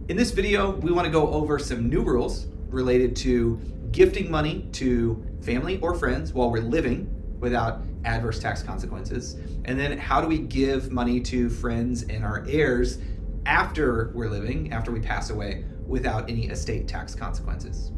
In this video, we want to go over some new rules related to gifting money to family or friends while we're living without adverse tax consequences. And then how do we give money to friends and our heirs after we're living, after we pass away, without any estate tax consequences.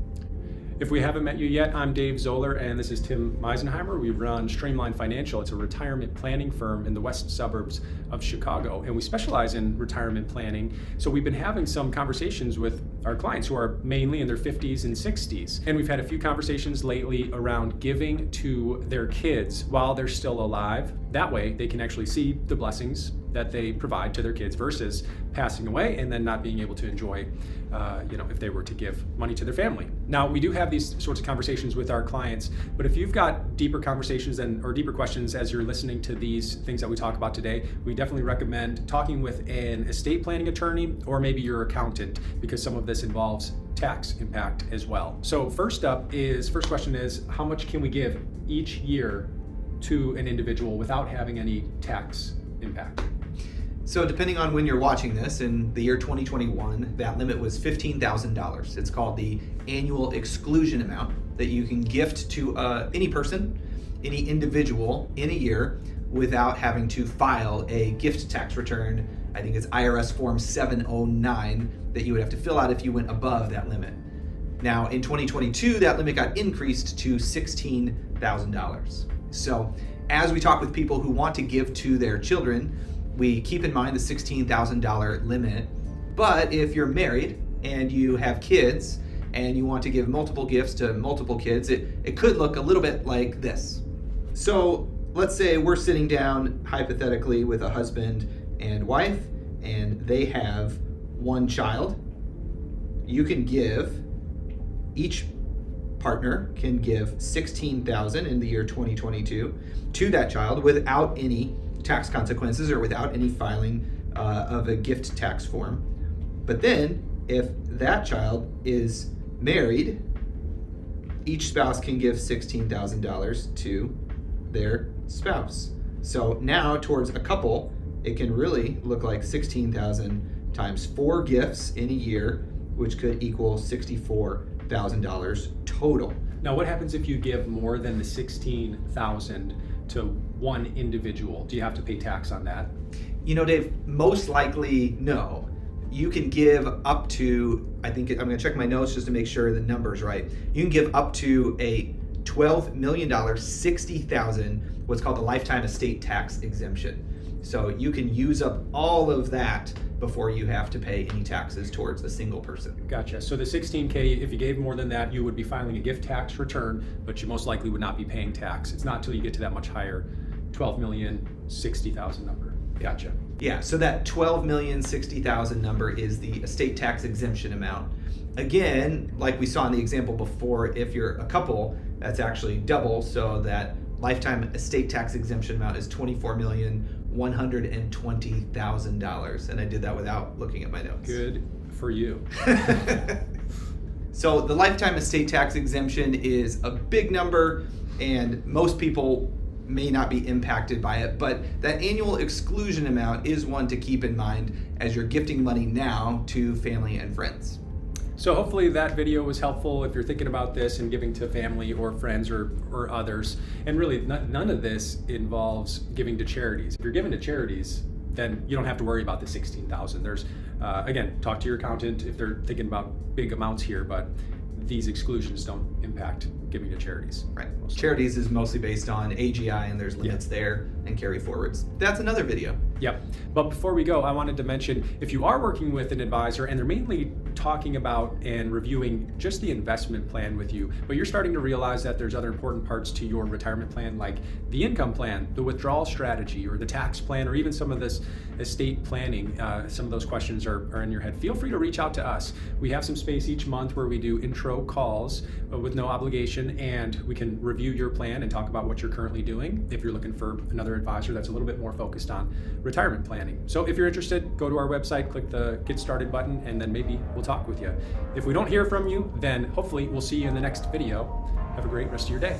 If we haven't met you yet, I'm Dave Zoller and this is Tim Meisenheimer. We run Streamline Financial. It's a retirement planning firm in the west suburbs of Chicago, and we specialize in retirement planning. So we've been having some conversations with our clients who are mainly in their 50s and 60s. And we've had a few conversations lately around giving to their kids while they're still alive. That way they can actually see the blessings that they provide to their kids versus passing away and then not being able to enjoy, if they were to give money to their family. Now, we do have these sorts of conversations with our clients, but if you've got deeper conversations or deeper questions as you're listening to these things that we talk about today, we definitely recommend talking with an estate planning attorney or maybe your accountant, because some of this involves tax impact as well. So first question is, how much can we give each year to an individual without having any tax impact? So depending on when you're watching this, in the year 2021, that limit was $15,000. It's called the annual exclusion amount that you can gift to any person, any individual in a year without having to file a gift tax return. I think it's IRS Form 709 that you would have to fill out if you went above that limit. Now in 2022, that limit got increased to $16,000. So as we talk with people who want to give to their children, we keep in mind the $16,000 limit. But if you're married and you have kids and you want to give multiple gifts to multiple kids, it could look a little bit like this. So let's say we're sitting down hypothetically with a husband and wife, and they have one child. You can give, each partner can give $16,000 in the year 2022 to that child without any tax consequences or without any filing of a gift tax form. But then if that child is married, each spouse can give $16,000 to their spouse. So now towards a couple, it can really look like 16,000 times 4 gifts in a year, which could equal $64,000 total. Now, what happens if you give more than the $16,000 to one individual? Do you have to pay tax on that? Dave, most likely no. You can give up to, I'm going to check my notes just to make sure the number's right. You can give up to a $12 million, $60,000, what's called the lifetime estate tax exemption. So you can use up all of that before you have to pay any taxes towards a single person. Gotcha. So the $16K, if you gave more than that, you would be filing a gift tax return, but you most likely would not be paying tax. It's not until you get to that much higher, $12,060,000 number. Gotcha. Yeah, so that $12,060,000 number is the estate tax exemption amount. Again, like we saw in the example before, if you're a couple, that's actually double, so that lifetime estate tax exemption amount is $24,120,000, and I did that without looking at my notes. Good for you. So the lifetime estate tax exemption is a big number, and most people may not be impacted by it, but that annual exclusion amount is one to keep in mind as you're gifting money now to family and friends. So hopefully that video was helpful if you're thinking about this and giving to family or friends or others. And really, none of this involves giving to charities. If you're giving to charities, then you don't have to worry about the $16,000. There's, again, talk to your accountant if they're thinking about big amounts here, but these exclusions don't impact giving to charities. Right. Charities is mostly based on AGI, and there's limits there and carry forwards. That's another video. Yep. But before we go, I wanted to mention, if you are working with an advisor and they're mainly talking about and reviewing just the investment plan with you, but you're starting to realize that there's other important parts to your retirement plan, like the income plan, the withdrawal strategy, or the tax plan, or even some of this estate planning, some of those questions are in your head, feel free to reach out to us. We have some space each month where we do intro calls with no obligation, and we can review your plan and talk about what you're currently doing if you're looking for another advisor that's a little bit more focused on retirement planning. So if you're interested, go to our website, click the Get Started button, and then maybe we'll talk with you. If we don't hear from you, then hopefully we'll see you in the next video. Have a great rest of your day.